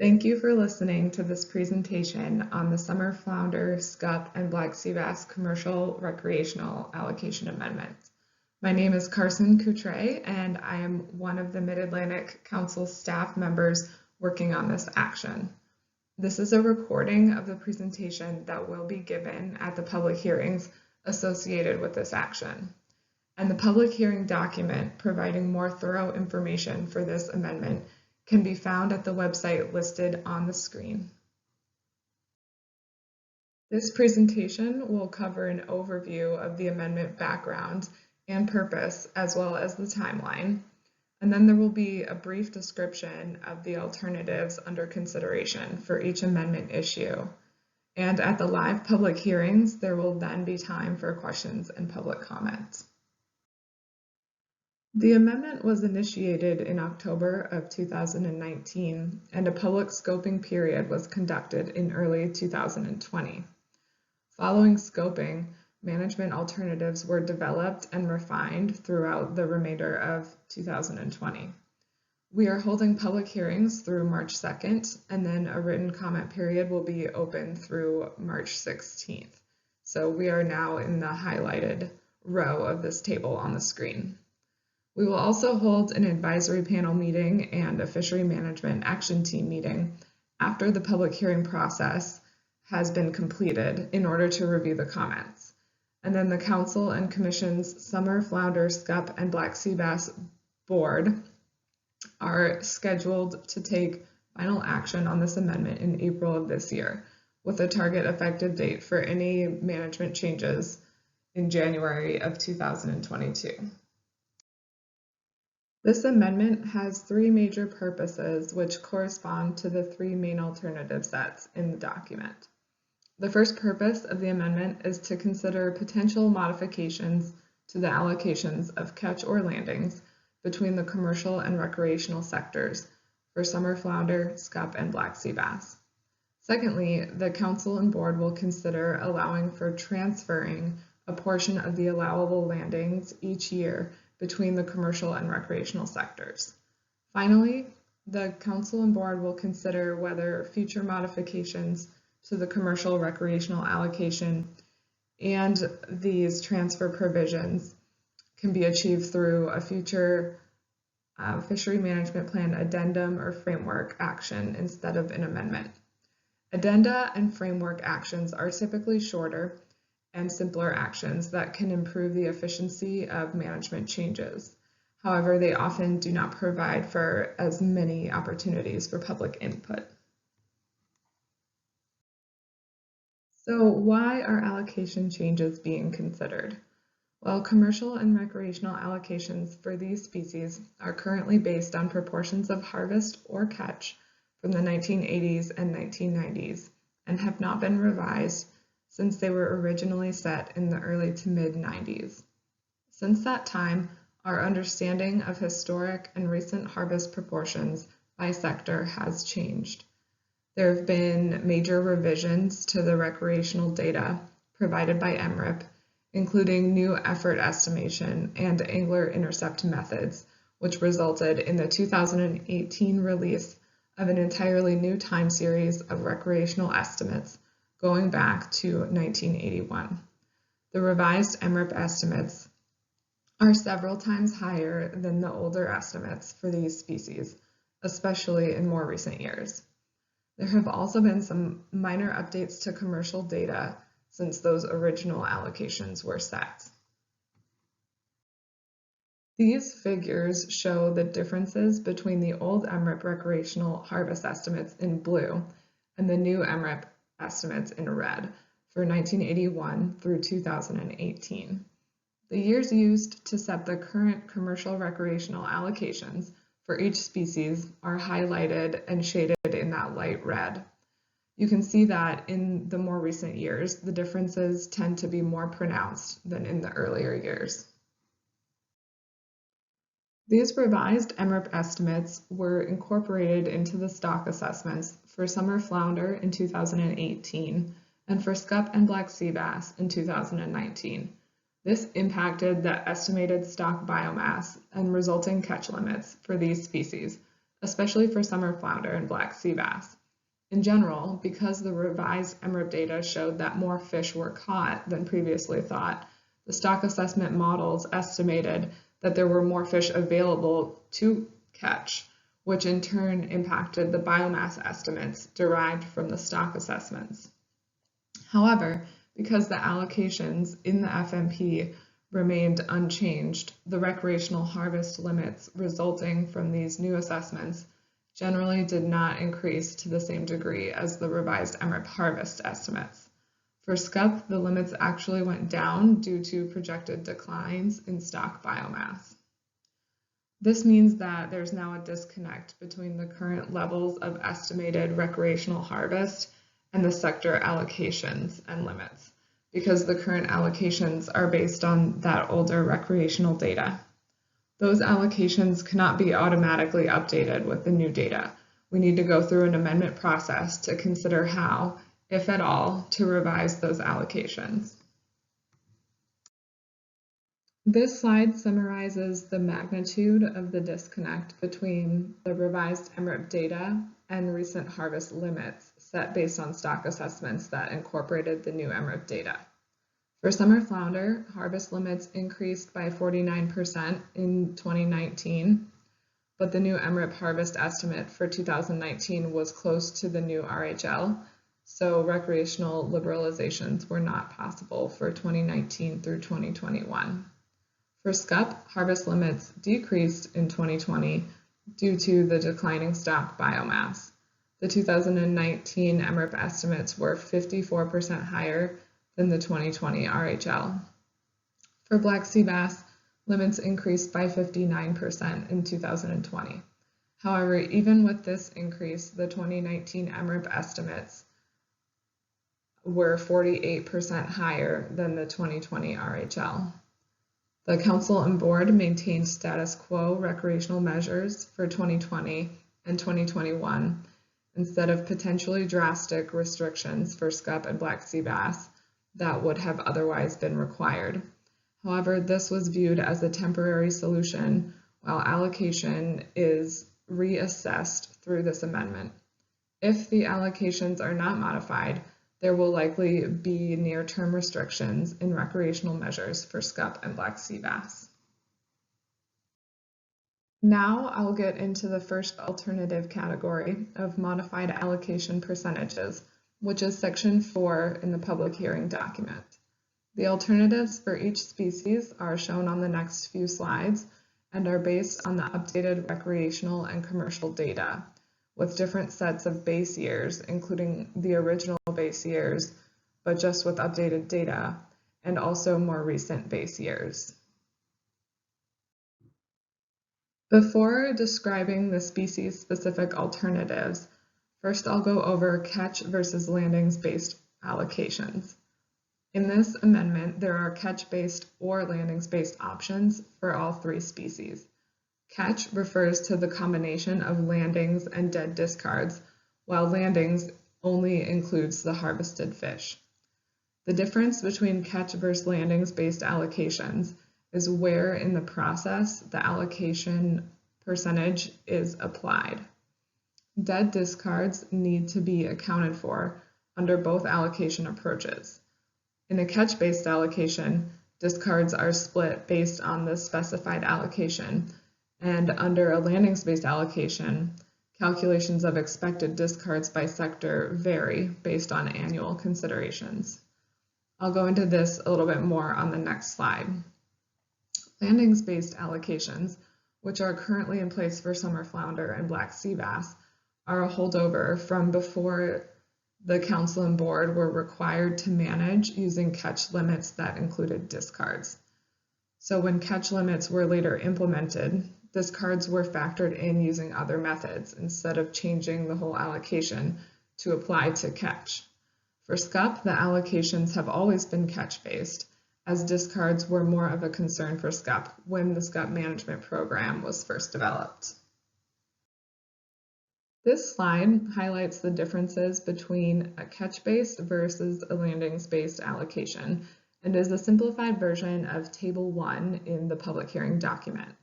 Thank you for listening to this presentation on the Summer Flounder, Scup, and Black Sea Bass Commercial Recreational Allocation Amendments. My name is Carson Coutre, and I am one of the Mid-Atlantic Council staff members working on this action. This is a recording of the presentation that will be given at the public hearings associated with this action. And the public hearing document providing more thorough information for this amendment can be found at the website listed on the screen. This presentation will cover an overview of the amendment background and purpose, as well as the timeline. And then there will be a brief description of the alternatives under consideration for each amendment issue. And at the live public hearings, there will then be time for questions and public comments. The amendment was initiated in October of 2019, and a public scoping period was conducted in early 2020. Following scoping, management alternatives were developed and refined throughout the remainder of 2020. We are holding public hearings through March 2nd, and then a written comment period will be open through March 16th. So we are now in the highlighted row of this table on the screen. We will also hold an advisory panel meeting and a fishery management action team meeting after the public hearing process has been completed in order to review the comments. And then the Council and Commission's Summer Flounder, Scup, and Black Sea Bass Board are scheduled to take final action on this amendment in April of this year, with a target effective date for any management changes in January of 2022. This amendment has three major purposes which correspond to the three main alternative sets in the document. The first purpose of the amendment is to consider potential modifications to the allocations of catch or landings between the commercial and recreational sectors for summer flounder, scup, and black sea bass. Secondly, the Council and Board will consider allowing for transferring a portion of the allowable landings each year between the commercial and recreational sectors. Finally, the Council and Board will consider whether future modifications to the commercial recreational allocation and these transfer provisions can be achieved through a future fishery management plan addendum or framework action instead of an amendment. Addenda and framework actions are typically shorter and simpler actions that can improve the efficiency of management changes. However, they often do not provide for as many opportunities for public input. So why are allocation changes being considered? Well, commercial and recreational allocations for these species are currently based on proportions of harvest or catch from the 1980s and 1990s and have not been revised since they were originally set in the early to mid-90s. Since that time, our understanding of historic and recent harvest proportions by sector has changed. There have been major revisions to the recreational data provided by MRIP, including new effort estimation and angler intercept methods, which resulted in the 2018 release of an entirely new time series of recreational estimates going back to 1981. The revised MRIP estimates are several times higher than the older estimates for these species, especially in more recent years. There have also been some minor updates to commercial data since those original allocations were set. These figures show the differences between the old MRIP recreational harvest estimates in blue and the new MRIP estimates in red for 1981 through 2018. The years used to set the current commercial recreational allocations for each species are highlighted and shaded in that light red. You can see that in the more recent years, the differences tend to be more pronounced than in the earlier years. These revised MRIP estimates were incorporated into the stock assessments for summer flounder in 2018 and for scup and black sea bass in 2019. This impacted the estimated stock biomass and resulting catch limits for these species, especially for summer flounder and black sea bass. In general, because the revised MRIP data showed that more fish were caught than previously thought, the stock assessment models estimated that there were more fish available to catch, which in turn impacted the biomass estimates derived from the stock assessments. However, because the allocations in the FMP remained unchanged, the recreational harvest limits resulting from these new assessments generally did not increase to the same degree as the revised MRIP harvest estimates. For Scup, the limits actually went down due to projected declines in stock biomass. This means that there's now a disconnect between the current levels of estimated recreational harvest and the sector allocations and limits, because the current allocations are based on that older recreational data. Those allocations cannot be automatically updated with the new data. We need to go through an amendment process to consider how, if at all, to revise those allocations. This slide summarizes the magnitude of the disconnect between the revised MRIP data and recent harvest limits set based on stock assessments that incorporated the new MRIP data. For summer flounder, harvest limits increased by 49% in 2019, but the new MRIP harvest estimate for 2019 was close to the new RHL, so recreational liberalizations were not possible for 2019 through 2021. For Scup, harvest limits decreased in 2020 due to the declining stock biomass. The 2019 MRIP estimates were 54% higher than the 2020 RHL. For black sea bass, limits increased by 59% in 2020. However, even with this increase, the 2019 MRIP estimates were 48% higher than the 2020 RHL. The Council and Board maintained status quo recreational measures for 2020 and 2021 instead of potentially drastic restrictions for Scup and black sea bass that would have otherwise been required. However, this was viewed as a temporary solution while allocation is reassessed through this amendment. If the allocations are not modified, there will likely be near-term restrictions in recreational measures for Scup and black sea bass. Now I'll get into the first alternative category of modified allocation percentages, which is section 4 in the public hearing document. The alternatives for each species are shown on the next few slides and are based on the updated recreational and commercial data, with different sets of base years, including the original base years, but just with updated data, and also more recent base years. Before describing the species-specific alternatives, first I'll go over catch versus landings-based allocations. In this amendment, there are catch-based or landings-based options for all three species. Catch refers to the combination of landings and dead discards, while landings only includes the harvested fish. The difference between catch versus landings-based allocations is where in the process the allocation percentage is applied. Dead discards need to be accounted for under both allocation approaches. In a catch-based allocation, discards are split based on the specified allocation, and under a landings-based allocation, calculations of expected discards by sector vary based on annual considerations. I'll go into this a little bit more on the next slide. Landings-based allocations, which are currently in place for summer flounder and black sea bass, are a holdover from before the Council and Board were required to manage using catch limits that included discards. So when catch limits were later implemented, discards were factored in using other methods instead of changing the whole allocation to apply to catch. For Scup, the allocations have always been catch-based, as discards were more of a concern for Scup when the Scup management program was first developed. This slide highlights the differences between a catch-based versus a landings-based allocation and is a simplified version of Table 1 in the public hearing document.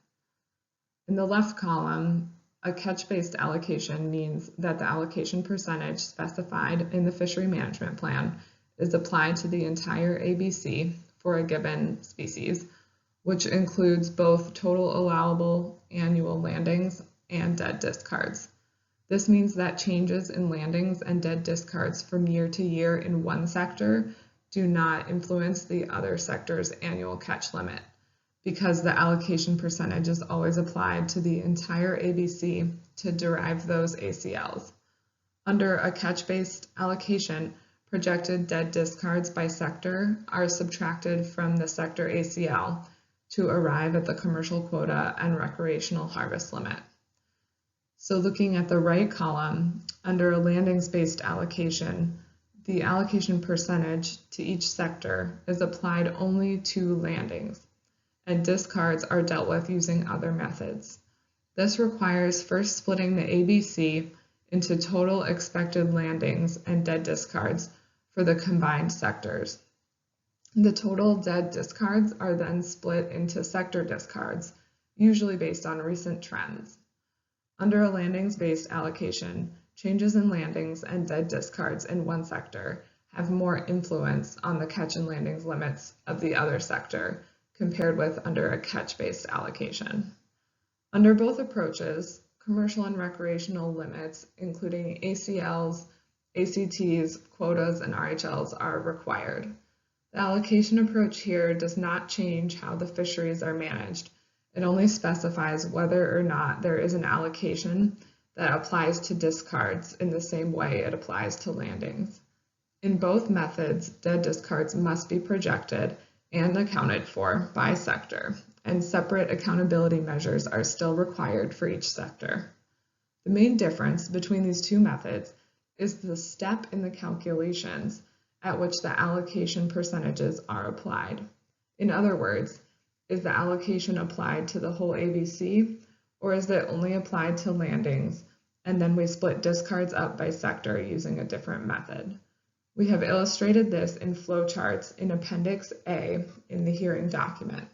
In the left column, A catch-based allocation means that the allocation percentage specified in the fishery management plan is applied to the entire ABC for a given species, which includes both total allowable annual landings and dead discards. This means that changes in landings and dead discards from year to year in one sector do not influence the other sector's annual catch limit, because the allocation percentage is always applied to the entire ABC to derive those ACLs. Under a catch-based allocation, projected dead discards by sector are subtracted from the sector ACL to arrive at the commercial quota and recreational harvest limit. So looking at the right column, under a landings-based allocation, the allocation percentage to each sector is applied only to landings, and discards are dealt with using other methods. This requires first splitting the ABC into total expected landings and dead discards for the combined sectors. The total dead discards are then split into sector discards, usually based on recent trends. Under a landings-based allocation, changes in landings and dead discards in one sector have more influence on the catch and landings limits of the other sector compared with under a catch-based allocation. Under both approaches, commercial and recreational limits, including ACLs, ACTs, quotas, and RHLs, are required. The allocation approach here does not change how the fisheries are managed. It only specifies whether or not there is an allocation that applies to discards in the same way it applies to landings. In both methods, dead discards must be projected and accounted for by sector, and separate accountability measures are still required for each sector. The main difference between these two methods is the step in the calculations at which the allocation percentages are applied. In other words, is the allocation applied to the whole ABC, or is it only applied to landings, and then we split discards up by sector using a different method? We have illustrated this in flowcharts in Appendix A in the hearing document.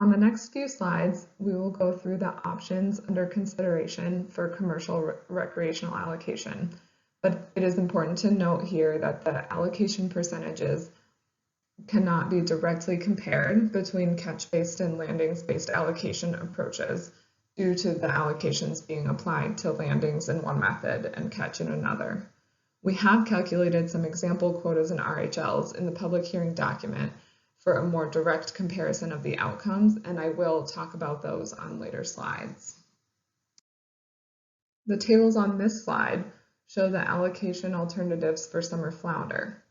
On the next few slides, we will go through the options under consideration for commercial recreational allocation, but it is important to note here that the allocation percentages cannot be directly compared between catch-based and landings-based allocation approaches due to the allocations being applied to landings in one method and catch in another. We have calculated some example quotas and RHLs in the public hearing document for a more direct comparison of the outcomes, and I will talk about those on later slides. The tables on this slide show the allocation alternatives for summer flounder,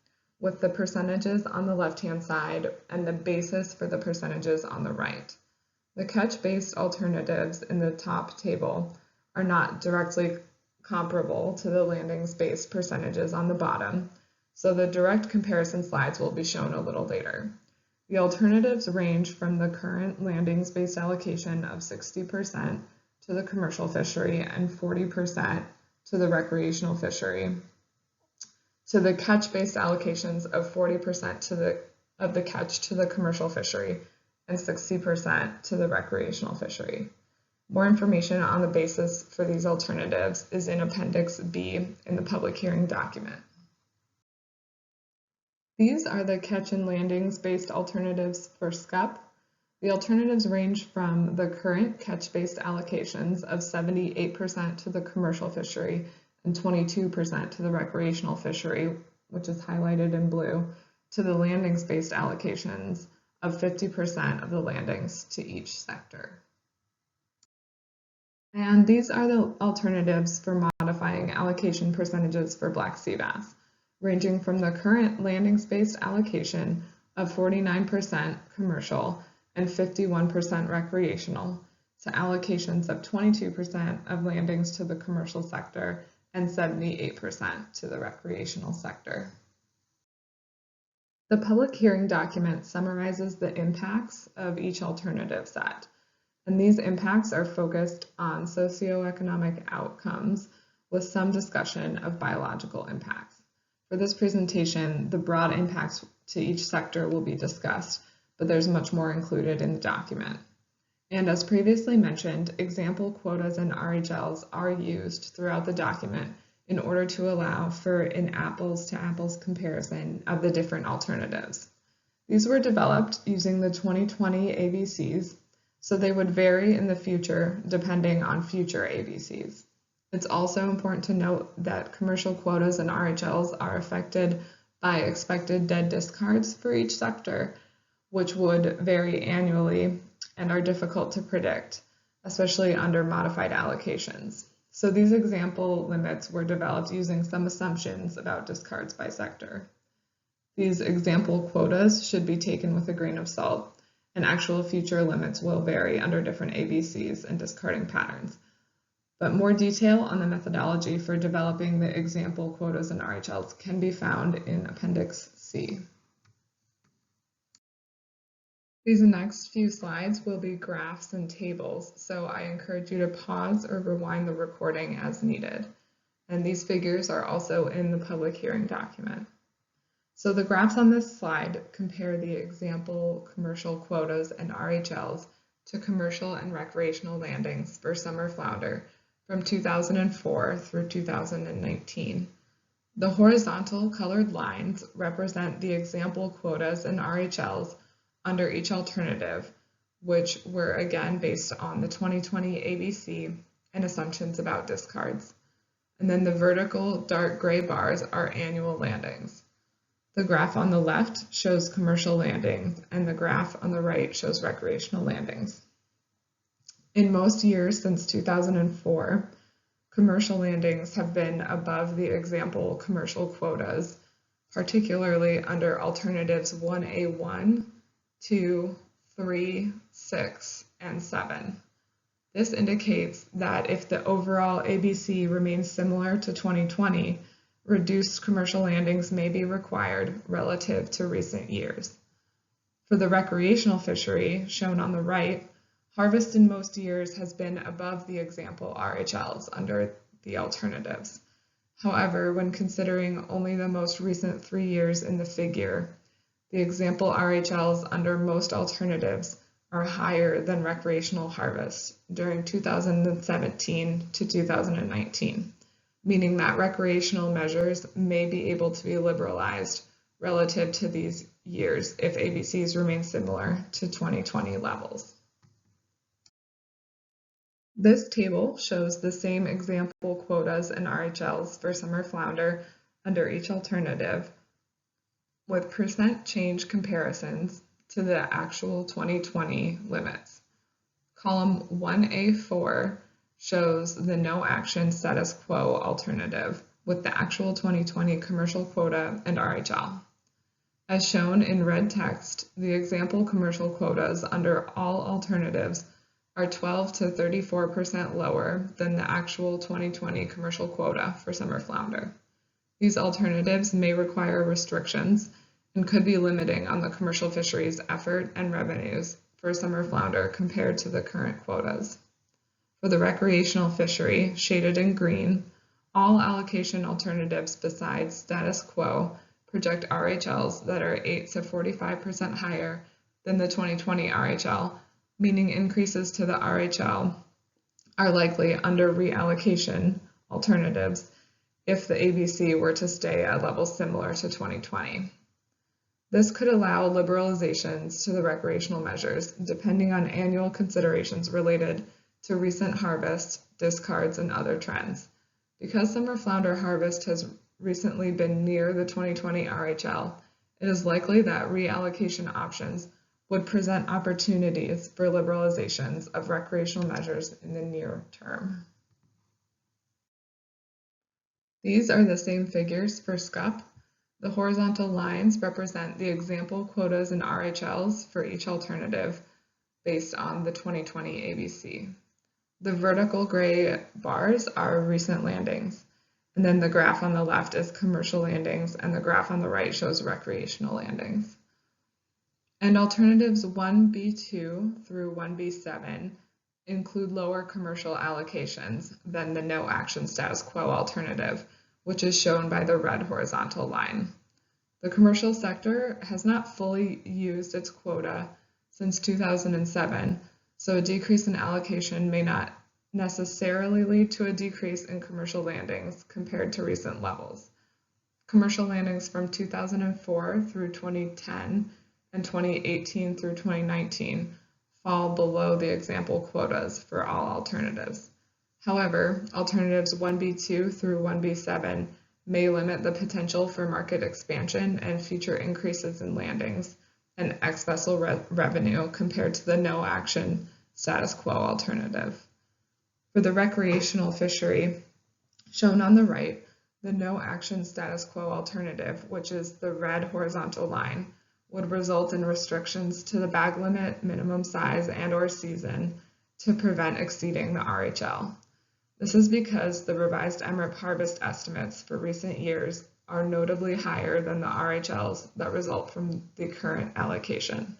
with the percentages on the left-hand side and the basis for the percentages on the right. The catch-based alternatives in the top table are not directly comparable to the landings-based percentages on the bottom, so the direct comparison slides will be shown a little later. The alternatives range from the current landings-based allocation of 60% to the commercial fishery and 40% to the recreational fishery, to the catch-based allocations of 40% of the catch to the commercial fishery and 60% to the recreational fishery. More information on the basis for these alternatives is in Appendix B in the public hearing document. These are the catch and landings-based alternatives for Scup. The alternatives range from the current catch-based allocations of 78% to the commercial fishery and 22% to the recreational fishery, which is highlighted in blue, to the landings-based allocations of 50% of the landings to each sector. And these are the alternatives for modifying allocation percentages for black sea bass, ranging from the current landings-based allocation of 49% commercial and 51% recreational to allocations of 22% of landings to the commercial sector and 78% to the recreational sector. The public hearing document summarizes the impacts of each alternative set, and these impacts are focused on socioeconomic outcomes with some discussion of biological impacts. For this presentation, the broad impacts to each sector will be discussed, but there's much more included in the document. And as previously mentioned, example quotas and RHLs are used throughout the document in order to allow for an apples-to-apples comparison of the different alternatives. These were developed using the 2020 ABCs, so they would vary in the future depending on future ABCs. It's also important to note that commercial quotas and RHLs are affected by expected dead discards for each sector, which would vary annually and are difficult to predict, especially under modified allocations. So these example limits were developed using some assumptions about discards by sector. These example quotas should be taken with a grain of salt, and actual future limits will vary under different ABCs and discarding patterns. But more detail on the methodology for developing the example quotas and RHLs can be found in Appendix C. These next few slides will be graphs and tables, so I encourage you to pause or rewind the recording as needed. And these figures are also in the public hearing document. So the graphs on this slide compare the example commercial quotas and RHLs to commercial and recreational landings for summer flounder from 2004 through 2019. The horizontal colored lines represent the example quotas and RHLs under each alternative, which were again based on the 2020 ABC and assumptions about discards. And then the vertical dark gray bars are annual landings. The graph on the left shows commercial landings, and the graph on the right shows recreational landings. In most years since 2004, commercial landings have been above the example commercial quotas, particularly under alternatives 1A1, 2, 3, 6, and 7. This indicates that if the overall ABC remains similar to 2020, reduced commercial landings may be required relative to recent years. For the recreational fishery, shown on the right, harvest in most years has been above the example RHLs under the alternatives. However, when considering only the most recent 3 years in the figure, the example RHLs under most alternatives are higher than recreational harvest during 2017 to 2019, meaning that recreational measures may be able to be liberalized relative to these years if ABCs remain similar to 2020 levels. This table shows the same example quotas and RHLs for summer flounder under each alternative, with percent change comparisons to the actual 2020 limits. Column 1A4 shows the no action status quo alternative with the actual 2020 commercial quota and RHL. As shown in red text, the example commercial quotas under all alternatives are 12 to 34% lower than the actual 2020 commercial quota for summer flounder. These alternatives may require restrictions and could be limiting on the commercial fisheries' effort and revenues for summer flounder compared to the current quotas. For the recreational fishery, shaded in green, all allocation alternatives besides status quo project RHLs that are 8 to 45% higher than the 2020 RHL, meaning increases to the RHL are likely under reallocation alternatives if the ABC were to stay at levels similar to 2020. This could allow liberalizations to the recreational measures depending on annual considerations related to recent harvest, discards, and other trends. Because summer flounder harvest has recently been near the 2020 RHL, it is likely that reallocation options would present opportunities for liberalizations of recreational measures in the near term. These are the same figures for Scup. The horizontal lines represent the example quotas and RHLs for each alternative based on the 2020 ABC. The vertical gray bars are recent landings, and then the graph on the left is commercial landings, and the graph on the right shows recreational landings. And alternatives 1B2 through 1B7 include lower commercial allocations than the no action status quo alternative, which is shown by the red horizontal line. The commercial sector has not fully used its quota since 2007, so a decrease in allocation may not necessarily lead to a decrease in commercial landings compared to recent levels. Commercial landings from 2004 through 2010 and 2018 through 2019 fall below the example quotas for all alternatives. However, alternatives 1B2 through 1B7 may limit the potential for market expansion and future increases in landings and ex-vessel revenue compared to the no-action status quo alternative. For the recreational fishery, shown on the right, the no-action status quo alternative, which is the red horizontal line, would result in restrictions to the bag limit, minimum size, and/or season to prevent exceeding the RHL. This is because the revised MRIP harvest estimates for recent years are notably higher than the RHLs that result from the current allocation.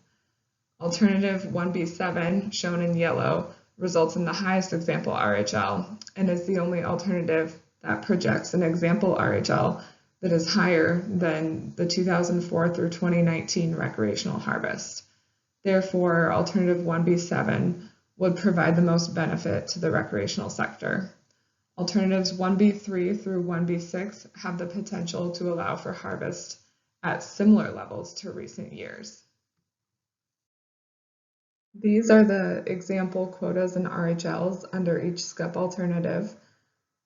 Alternative 1B7, shown in yellow, results in the highest example RHL and is the only alternative that projects an example RHL that is higher than the 2004 through 2019 recreational harvest. Therefore, alternative 1B7 would provide the most benefit to the recreational sector. Alternatives 1B3 through 1B6 have the potential to allow for harvest at similar levels to recent years. These are the example quotas and RHLs under each Scup alternative.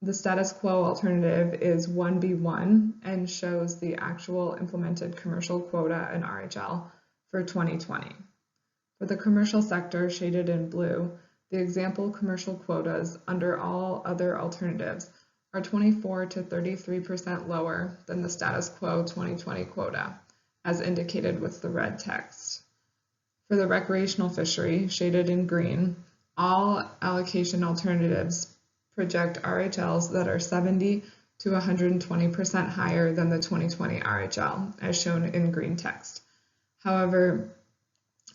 The status quo alternative is 1B1 and shows the actual implemented commercial quota and RHL for 2020. For the commercial sector, shaded in blue, the example commercial quotas under all other alternatives are 24 to 33% lower than the status quo 2020 quota, as indicated with the red text. For the recreational fishery, shaded in green, all allocation alternatives project RHLs that are 70 to 120% higher than the 2020 RHL, as shown in green text. However,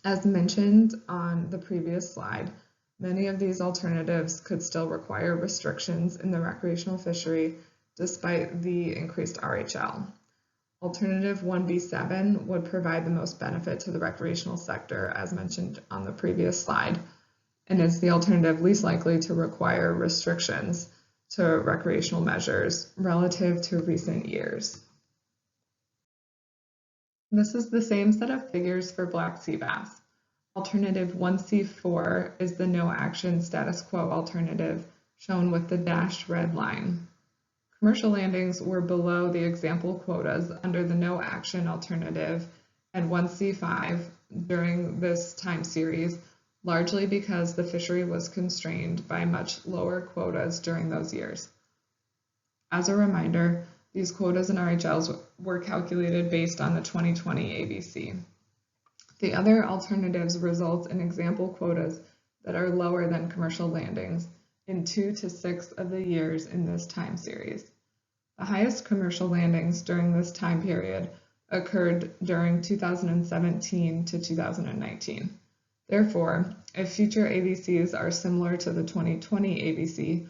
as mentioned on the previous slide, many of these alternatives could still require restrictions in the recreational fishery despite the increased RHL. Alternative 1B7 would provide the most benefit to the recreational sector, as mentioned on the previous slide, and is the alternative least likely to require restrictions to recreational measures relative to recent years. This is the same set of figures for black sea bass. Alternative 1C4 is the no-action status quo alternative, shown with the dashed red line. Commercial landings were below the example quotas under the no-action alternative and 1C5 during this time series, largely because the fishery was constrained by much lower quotas during those years. As a reminder, these quotas and RHLs were calculated based on the 2020 ABC. The other alternatives result in example quotas that are lower than commercial landings in 2 to 6 of the years in this time series. The highest commercial landings during this time period occurred during 2017 to 2019. Therefore, if future ABCs are similar to the 2020 ABC,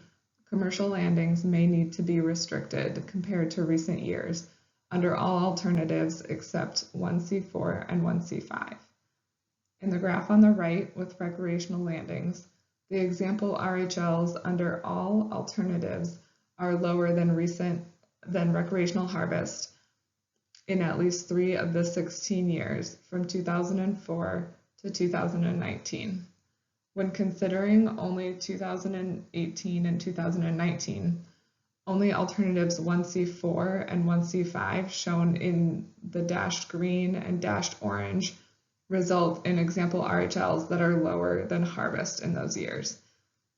commercial landings may need to be restricted compared to recent years under all alternatives except 1C4 and 1C5. In the graph on the right with recreational landings, the example RHLs under all alternatives are lower than recreational harvest in at least 3 of the 16 years from 2004 to 2019. When considering only 2018 and 2019, only alternatives 1C4 and 1C5, shown in the dashed green and dashed orange, result in example RHLs that are lower than harvest in those years.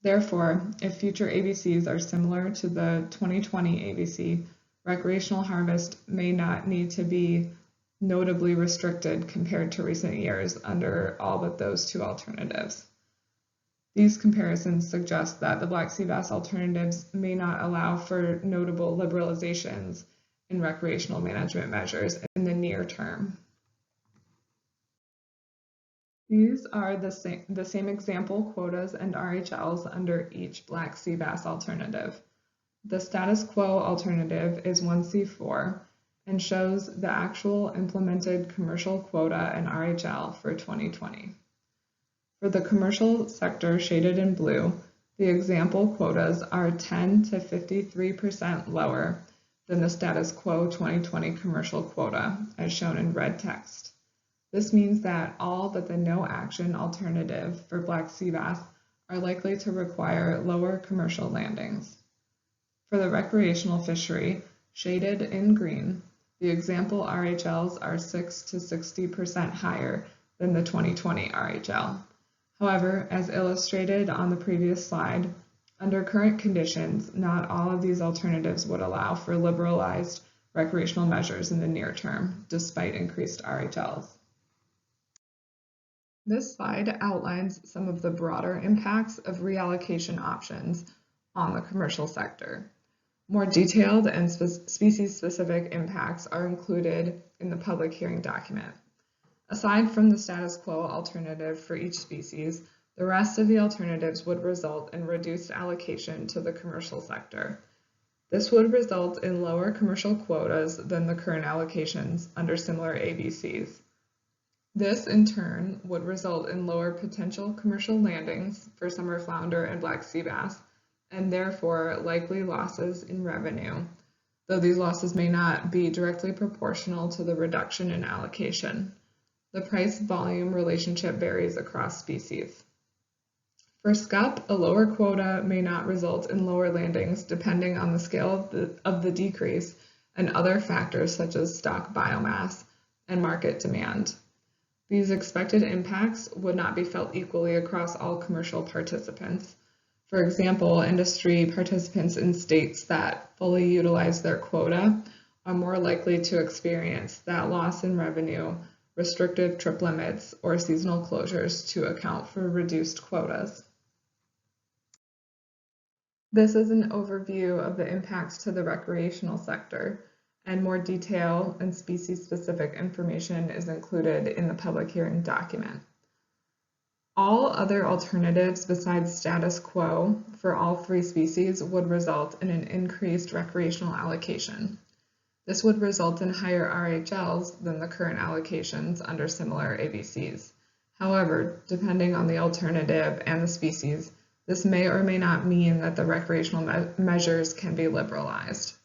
Therefore, if future ABCs are similar to the 2020 ABC, recreational harvest may not need to be notably restricted compared to recent years under all but those 2 alternatives. These comparisons suggest that the black sea bass alternatives may not allow for notable liberalizations in recreational management measures in the near term. These are the same example quotas and RHLs under each black sea bass alternative. The status quo alternative is 1C4 and shows the actual implemented commercial quota and RHL for 2020. For the commercial sector shaded in blue, the example quotas are 10 to 53% lower than the status quo 2020 commercial quota, as shown in red text. This means that all but the no action alternative for black sea bass are likely to require lower commercial landings. For the recreational fishery, shaded in green, the example RHLs are 6 to 60% higher than the 2020 RHL. However, as illustrated on the previous slide, under current conditions, not all of these alternatives would allow for liberalized recreational measures in the near term, despite increased RHLs. This slide outlines some of the broader impacts of reallocation options on the commercial sector. More detailed and species-specific impacts are included in the public hearing document. Aside from the status quo alternative for each species, the rest of the alternatives would result in reduced allocation to the commercial sector. This would result in lower commercial quotas than the current allocations under similar ABCs. This, in turn, would result in lower potential commercial landings for summer flounder and black sea bass, and therefore likely losses in revenue, though these losses may not be directly proportional to the reduction in allocation. The price-volume relationship varies across species. For Scup, a lower quota may not result in lower landings depending on the scale of the decrease and other factors such as stock biomass and market demand. These expected impacts would not be felt equally across all commercial participants. For example, industry participants in states that fully utilize their quota are more likely to experience that loss in revenue, restrictive trip limits, or seasonal closures to account for reduced quotas. This is an overview of the impacts to the recreational sector, and more detail and species-specific information is included in the public hearing document. All other alternatives besides status quo for all three species would result in an increased recreational allocation. This would result in higher RHLs than the current allocations under similar ABCs. However, depending on the alternative and the species, this may or may not mean that the recreational measures can be liberalized.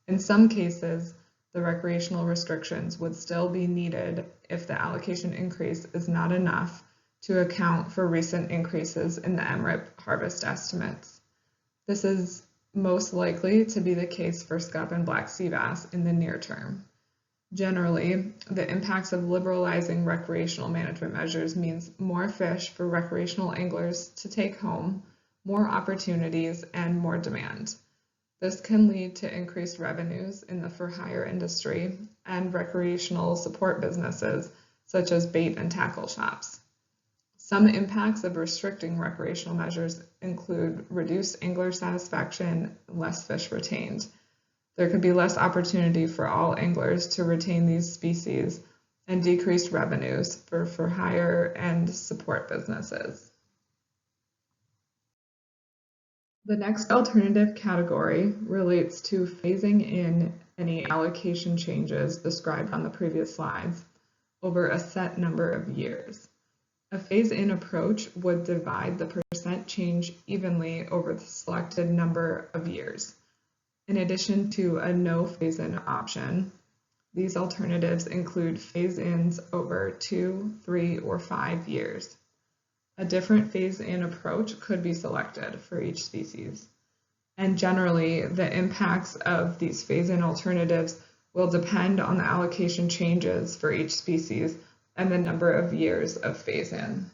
In some cases, the recreational restrictions would still be needed if the allocation increase is not enough to account for recent increases in the MRIP harvest estimates. This is most likely to be the case for Scup and black sea bass in the near term. Generally, the impacts of liberalizing recreational management measures means more fish for recreational anglers to take home, more opportunities, and more demand. This can lead to increased revenues in the for-hire industry and recreational support businesses, such as bait and tackle shops. Some impacts of restricting recreational measures include reduced angler satisfaction, less fish retained. There could be less opportunity for all anglers to retain these species and decreased revenues for hire and support businesses. The next alternative category relates to phasing in any allocation changes described on the previous slides over a set number of years. A phase-in approach would divide the percent change evenly over the selected number of years. In addition to a no phase-in option, these alternatives include phase-ins over 2, 3, or 5 years. A different phase-in approach could be selected for each species. And generally, the impacts of these phase-in alternatives will depend on the allocation changes for each species and the number of years of phase-in.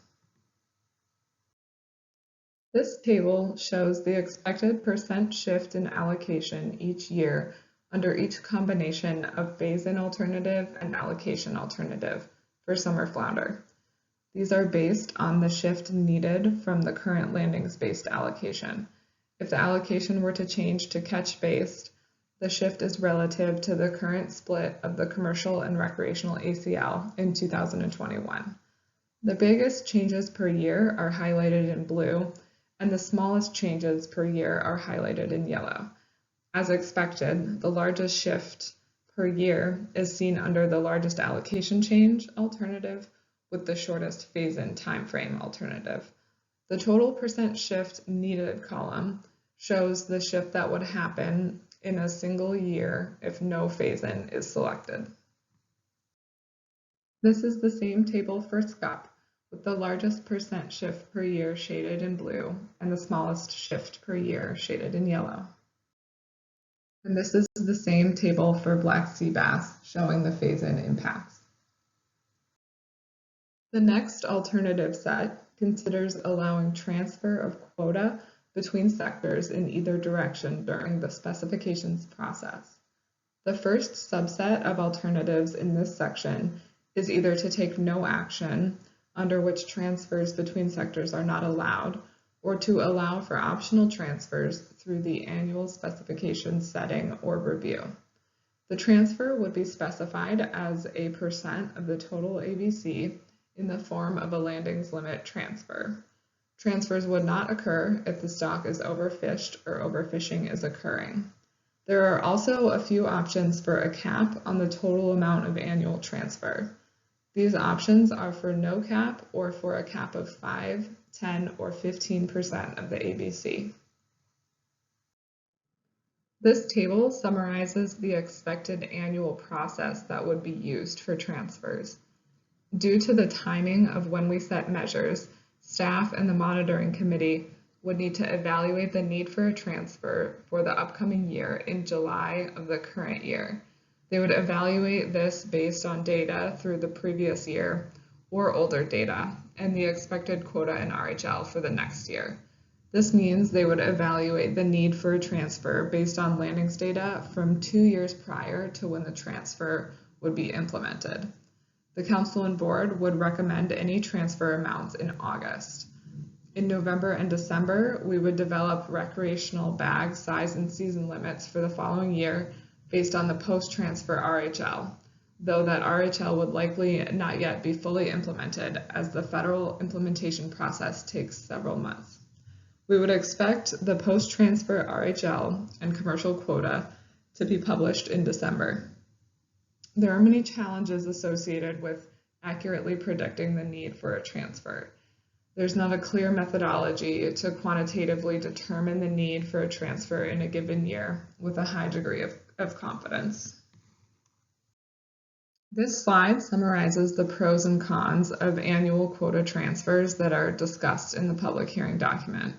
This table shows the expected percent shift in allocation each year under each combination of phase-in alternative and allocation alternative for summer flounder. These are based on the shift needed from the current landings-based allocation. If the allocation were to change to catch-based, the shift is relative to the current split of the commercial and recreational ACL in 2021. The biggest changes per year are highlighted in blue, and the smallest changes per year are highlighted in yellow. As expected, the largest shift per year is seen under the largest allocation change alternative, with the shortest phase-in timeframe alternative. The total percent shift needed column shows the shift that would happen in a single year if no phase-in is selected. This is the same table for Scup, with the largest percent shift per year shaded in blue and the smallest shift per year shaded in yellow. And this is the same table for black sea bass, showing the phase-in impacts. The next alternative set considers allowing transfer of quota between sectors in either direction during the specifications process. The first subset of alternatives in this section is either to take no action, under which transfers between sectors are not allowed, or to allow for optional transfers through the annual specifications setting or review. The transfer would be specified as a % of the total ABC in the form of a landings limit transfer. Transfers would not occur if the stock is overfished or overfishing is occurring. There are also a few options for a cap on the total amount of annual transfer. These options are for no cap or for a cap of 5, 10, or 15% of the ABC. This table summarizes the expected annual process that would be used for transfers. Due to the timing of when we set measures, staff and the monitoring committee would need to evaluate the need for a transfer for the upcoming year in July of the current year. They would evaluate this based on data through the previous year or older data and the expected quota in RHL for the next year. This means they would evaluate the need for a transfer based on landings data from 2 years prior to when the transfer would be implemented. The Council and Board would recommend any transfer amounts in August. In November and December, we would develop recreational bag size and season limits for the following year based on the post-transfer RHL, though that RHL would likely not yet be fully implemented as the federal implementation process takes several months. We would expect the post-transfer RHL and commercial quota to be published in December. There are many challenges associated with accurately predicting the need for a transfer. There's not a clear methodology to quantitatively determine the need for a transfer in a given year with a high degree of confidence. This slide summarizes the pros and cons of annual quota transfers that are discussed in the public hearing document.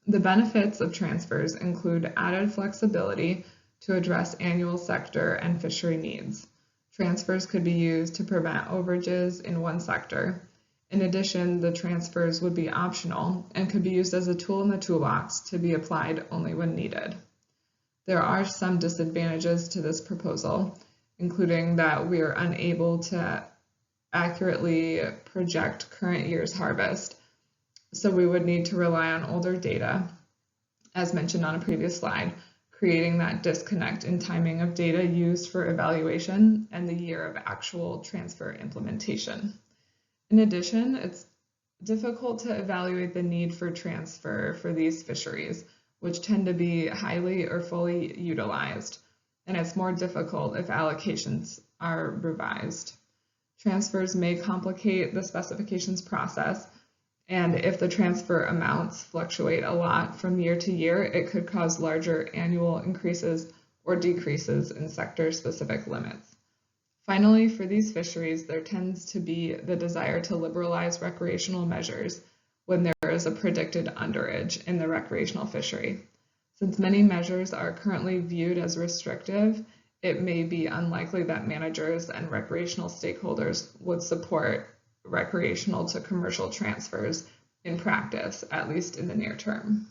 The benefits of transfers include added flexibility to address annual sector and fishery needs. Transfers could be used to prevent overages in one sector. In addition, the transfers would be optional and could be used as a tool in the toolbox to be applied only when needed. There are some disadvantages to this proposal, including that we are unable to accurately project current year's harvest, so we would need to rely on older data, as mentioned on a previous slide, creating that disconnect in timing of data used for evaluation and the year of actual transfer implementation. In addition, it's difficult to evaluate the need for transfer for these fisheries, which tend to be highly or fully utilized, and it's more difficult if allocations are revised. Transfers may complicate the specifications process, and if the transfer amounts fluctuate a lot from year to year, it could cause larger annual increases or decreases in sector-specific limits. Finally, for these fisheries, there tends to be the desire to liberalize recreational measures when there is a predicted underage in the recreational fishery. Since many measures are currently viewed as restrictive, it may be unlikely that managers and recreational stakeholders would support recreational to commercial transfers in practice, at least in the near term.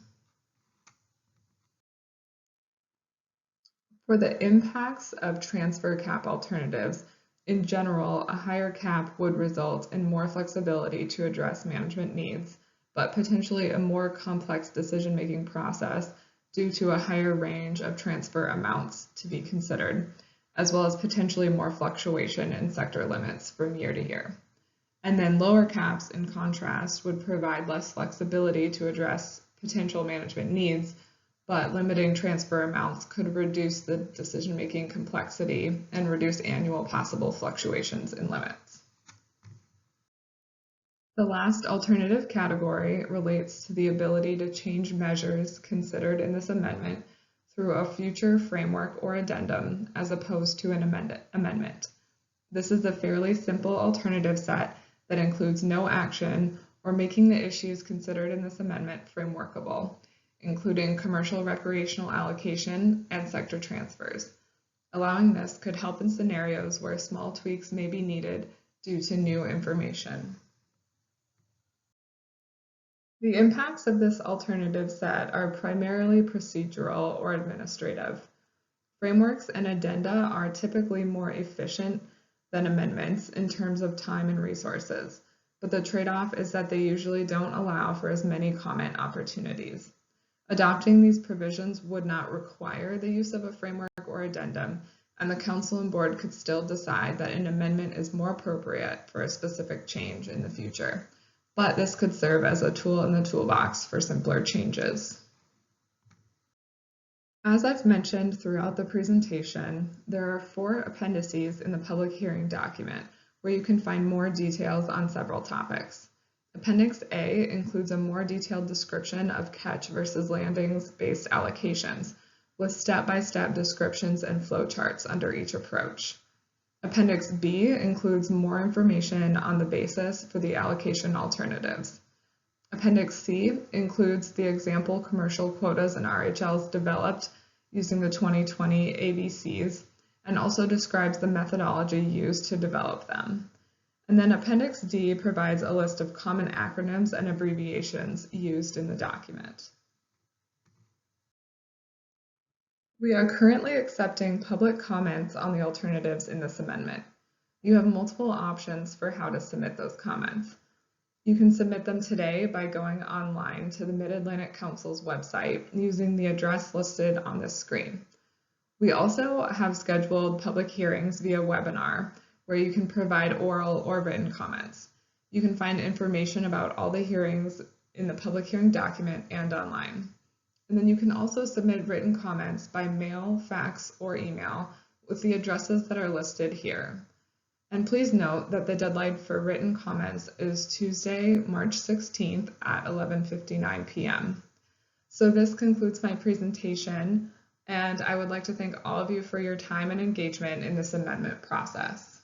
For the impacts of transfer cap alternatives, in general, a higher cap would result in more flexibility to address management needs, but potentially a more complex decision-making process due to a higher range of transfer amounts to be considered, as well as potentially more fluctuation in sector limits from year to year. And then lower caps, in contrast, would provide less flexibility to address potential management needs, but limiting transfer amounts could reduce the decision-making complexity and reduce annual possible fluctuations in limits. The last alternative category relates to the ability to change measures considered in this amendment through a future framework or addendum as opposed to an amendment. This is a fairly simple alternative set that includes no action or making the issues considered in this amendment frameworkable, including commercial recreational allocation and sector transfers. Allowing this could help in scenarios where small tweaks may be needed due to new information. The impacts of this alternative set are primarily procedural or administrative. Frameworks and addenda are typically more efficient than amendments in terms of time and resources, but the trade-off is that they usually don't allow for as many comment opportunities. Adopting these provisions would not require the use of a framework or addendum, and the Council and Board could still decide that an amendment is more appropriate for a specific change in the future. But this could serve as a tool in the toolbox for simpler changes. As I've mentioned throughout the presentation, there are 4 appendices in the public hearing document where you can find more details on several topics. Appendix A includes a more detailed description of catch versus landings-based allocations, with step-by-step descriptions and flowcharts under each approach. Appendix B includes more information on the basis for the allocation alternatives. Appendix C includes the example commercial quotas and RHLs developed using the 2020 ABCs and also describes the methodology used to develop them. And then Appendix D provides a list of common acronyms and abbreviations used in the document. We are currently accepting public comments on the alternatives in this amendment. You have multiple options for how to submit those comments. You can submit them today by going online to the Mid-Atlantic Council's website using the address listed on this screen. We also have scheduled public hearings via webinar where you can provide oral or written comments. You can find information about all the hearings in the public hearing document and online. And then you can also submit written comments by mail, fax, or email with the addresses that are listed here. And please note that the deadline for written comments is Tuesday, March 16th at 11:59 p.m. So this concludes my presentation, and I would like to thank all of you for your time and engagement in this amendment process.